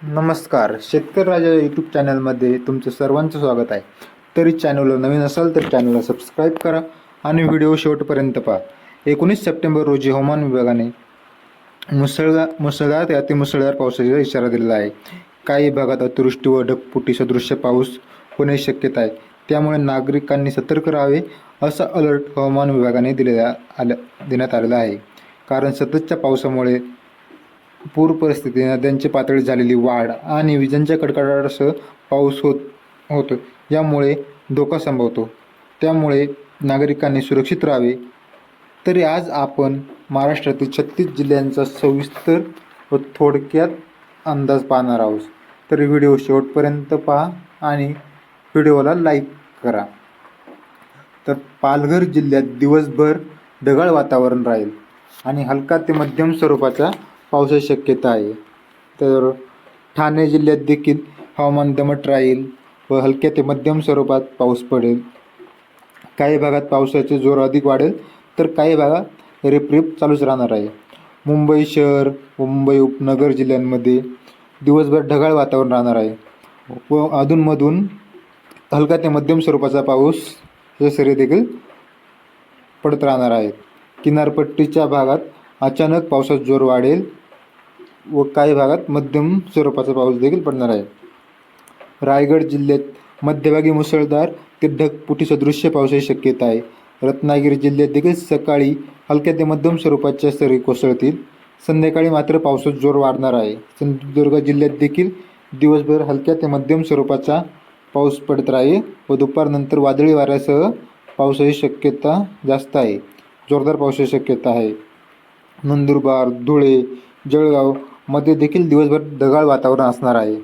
नमस्कार, शेतकरी राजा यूट्यूब चॅनलमध्ये तुमचं सर्वांचं स्वागत आहे. तरी चॅनलला नवीन असाल तर चॅनलला सबस्क्राईब करा आणि व्हिडिओ शेवटपर्यंत पहा. 19 सप्टेंबर रोजी हवामान विभागाने मुसळधार ते अतिमुसळधार पावसाचा इशारा दिलेला आहे. काही भागात अतिवृष्टी व ढगफुटी सदृश्य पाऊस होण्याची शक्यता आहे. त्यामुळे नागरिकांनी सतर्क राहावे असा अलर्ट हवामान विभागाने देण्यात आलेला आहे. कारण सततच्या पावसामुळे पूर परिस्थिती, नद्यांची पातळी झालेली वाढ आणि विजांच्या कडकडाटासह पाऊस होतो यामुळे धोका संभवतो. त्यामुळे नागरिकांनी सुरक्षित राहावे. तरी आज आपण महाराष्ट्रातील 36 जिल्ह्यांचा सविस्तर व थोडक्यात अंदाज पाहणार आहोत. तरी व्हिडिओ शेवटपर्यंत पहा आणि व्हिडिओला लाईक करा. तर पालघर जिल्ह्यात दिवसभर ढगाळ वातावरण राहील आणि हलका ते मध्यम स्वरूपाचा पावसाची शक्यता आहे. तर ठाणे जिल्ह्यात देखील हवामान दमट राहील व हलक्या ते मध्यम स्वरूपात पाऊस पडेल. काही भागात पावसाचे जोर अधिक वाढेल तर काही भागात रिपरिप चालूच राहणार आहे. मुंबई शहर व मुंबई उपनगर जिल्ह्यांमध्ये दिवसभर ढगाळ वातावरण राहणार आहे व अधूनमधून हलका ते मध्यम स्वरूपाचा पाऊस सरी देखील पडत राहणार आहे. किनारपट्टीच्या भागात अचानक पावसाचा जोर वाढेल व काही भागात मध्यम स्वरूपाचा पाऊस देखील पडणार आहे. रायगड जिल्ह्यात मध्यभागी मुसळधार ते ढगफुटी सदृश्य पावसाची शक्यता आहे. रत्नागिरी जिल्ह्यात देखील सकाळी हलक्या ते मध्यम स्वरूपाच्या सरी कोसळतील. संध्याकाळी मात्र पावसाचा जोर वाढणार आहे. सिंधुदुर्ग जिल्ह्यात देखील दिवसभर हलक्या ते मध्यम स्वरूपाचा पाऊस पडत राहील व दुपारनंतर वादळी वाऱ्यासह पावसाची शक्यता जास्त आहे. जोरदार पावसाची शक्यता आहे. नंदुरबार, धुळे, जळगाव मध्ये देखील दिवसभर ढगाळ वातावरण असणार आहे.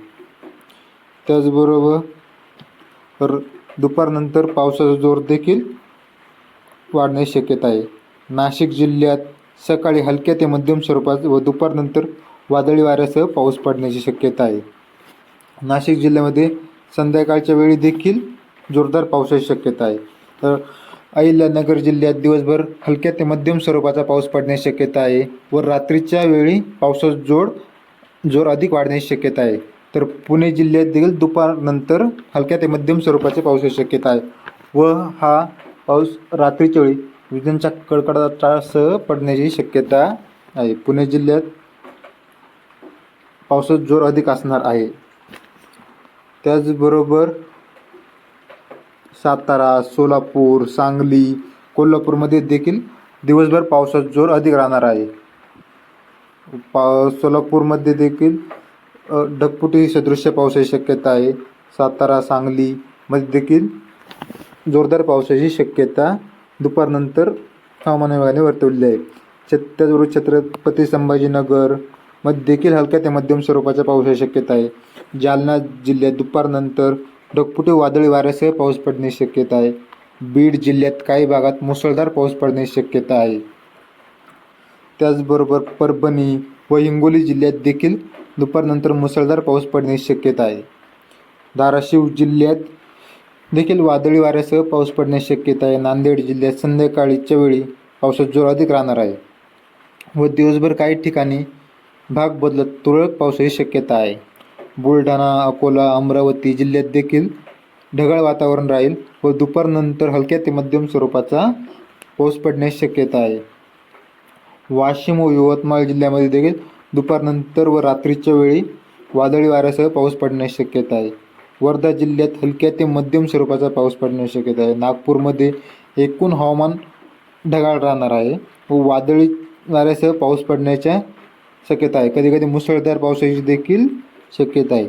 त्याचबरोबर दुपारनंतर पावसाचा जोर देखील वाढण्याची शक्यता आहे. नाशिक जिल्ह्यात सकाळी हलक्या ते मध्यम स्वरूपात व दुपारनंतर वादळी वाऱ्यासह पाऊस पडण्याची शक्यता आहे. नाशिक जिल्ह्यामध्ये संध्याकाळच्या वेळी देखील जोरदार पावसाची शक्यता आहे. तर अहिल्यानगर जिल्ह्यात दिवसभर हलक्या ते मध्यम स्वरूपाचा पाऊस पडण्याची शक्यता आहे व रात्रीच्या वेळी पावसाचा जोर अधिक वाढण्याची शक्यता आहे. तर पुणे जिल्ह्यात देखील दुपारनंतर हलक्या ते मध्यम स्वरूपाची पावसाची शक्यता आहे व हा पाऊस रात्रीच्या वेळी विजांच्या कडकडाटासह पडण्याची शक्यता आहे. पुणे जिल्ह्यात पावसाचा जोर अधिक असणार आहे. त्याचबरोबर सातारा, सोलापूर, सांगली, कोल्हापूरमध्ये देखील दिवसभर पावसाचा जोर अधिक राहणार आहे. सोलापूरमध्ये देखील ढगफुटी सदृश्य पावसाची शक्यता आहे. सातारा, सांगलीमध्ये देखील जोरदार पावसाची शक्यता दुपारनंतर हवामान विभागाने वर्तवली आहे. त्याचबरोबर छत्रपती संभाजीनगर मध्ये देखील हलक्या ते मध्यम स्वरूपाच्या पावसाची शक्यता आहे. जालना जिल्ह्यात दुपारनंतर ढगफुटी वादळी वाऱ्यासह पाऊस पडण्याची शक्यता आहे. बीड जिल्ह्यात काही भागात मुसळधार पाऊस पडण्याची शक्यता आहे. त्याचबरोबर परभणी व हिंगोली जिल्ह्यात देखील दुपारनंतर मुसळधार पाऊस पडण्याची शक्यता आहे. धाराशिव जिल्ह्यात देखील वादळी वाऱ्यासह पाऊस पडण्याची शक्यता आहे. नांदेड जिल्ह्यात संध्याकाळच्या वेळी पावसाचा जोर अधिक राहणार आहे व दिवसभर काही ठिकाणी भाग बदलत तुरळक पावसाची शक्यता आहे. बुलढाणा, अकोला, अमरावती जिल्ह्यात देखील ढगाळ वातावरण राहील व दुपारनंतर हलक्या ते मध्यम स्वरूपाचा पाऊस पडण्याची शक्यता आहे. वाशिम व यवतमाळ जिल्ह्यामध्ये देखील दुपारनंतर व रात्रीच्या वेळी वादळी वाऱ्यासह पाऊस पडण्याची शक्यता आहे. वर्धा जिल्ह्यात हलक्या ते मध्यम स्वरूपाचा पाऊस पडण्याची शक्यता आहे. नागपूरमध्ये एकूण हवामान ढगाळ राहणार आहे व वादळी वाऱ्यासह पाऊस पडण्याच्या शक्यता आहे. कधी कधी मुसळधार पावसाची देखील शक्यता आहे.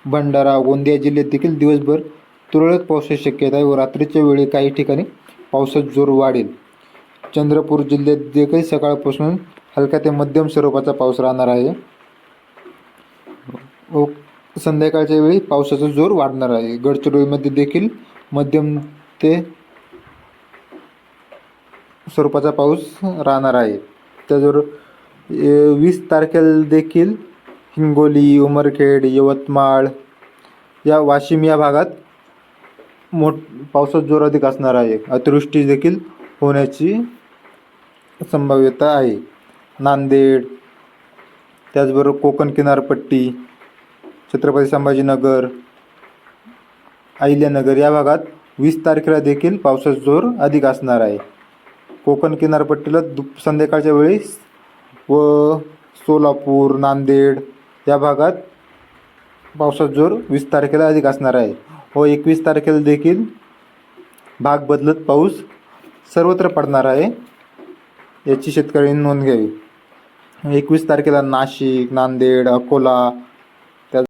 भंडारा, गोंदिया जिल्ह्यात देखील दिवसभर तुरळक पावसाची शक्यता आहे व रात्रीच्या वेळी काही ठिकाणी पावसाचा जोर वाढेल. चंद्रपूर जिल्ह्यात देखील सकाळपासून हलक्या ते मध्यम स्वरूपाचा पाऊस राहणार आहे व संध्याकाळच्या वेळी पावसाचा जोर वाढणार आहे. गडचिरोलीमध्ये देखील मध्यम ते स्वरूपाचा पाऊस राहणार आहे. त्याचबरोबर 20 तारखेला देखील हिंगोली, उमरखेड, यवतमाळ या वाशिम या भागात पावसाचा जोर अधिक असणार आहे. अतिवृष्टी देखील होण्याची संभाव्यता आहे. नांदेड, त्याचबरोबर कोकण किनारपट्टी छत्रपती संभाजीनगर, अहिल्यानगर या भागात 20 तारखेला देखील पावसाचा जोर अधिक असणार आहे. कोकण किनारपट्टीला संध्याकाळच्या वेळेस व सोलापूर, नांदेड या भागात पावसाचा जोर 20 तारखेला अधिक असणार आहे व 21 तारखेला देखील भाग बदलत पाऊस सर्वत्र पडणार आहे. याची शेतकऱ्यांनी नोंद घ्यावी. 21 तारखेला नाशिक, नांदेड, अकोला,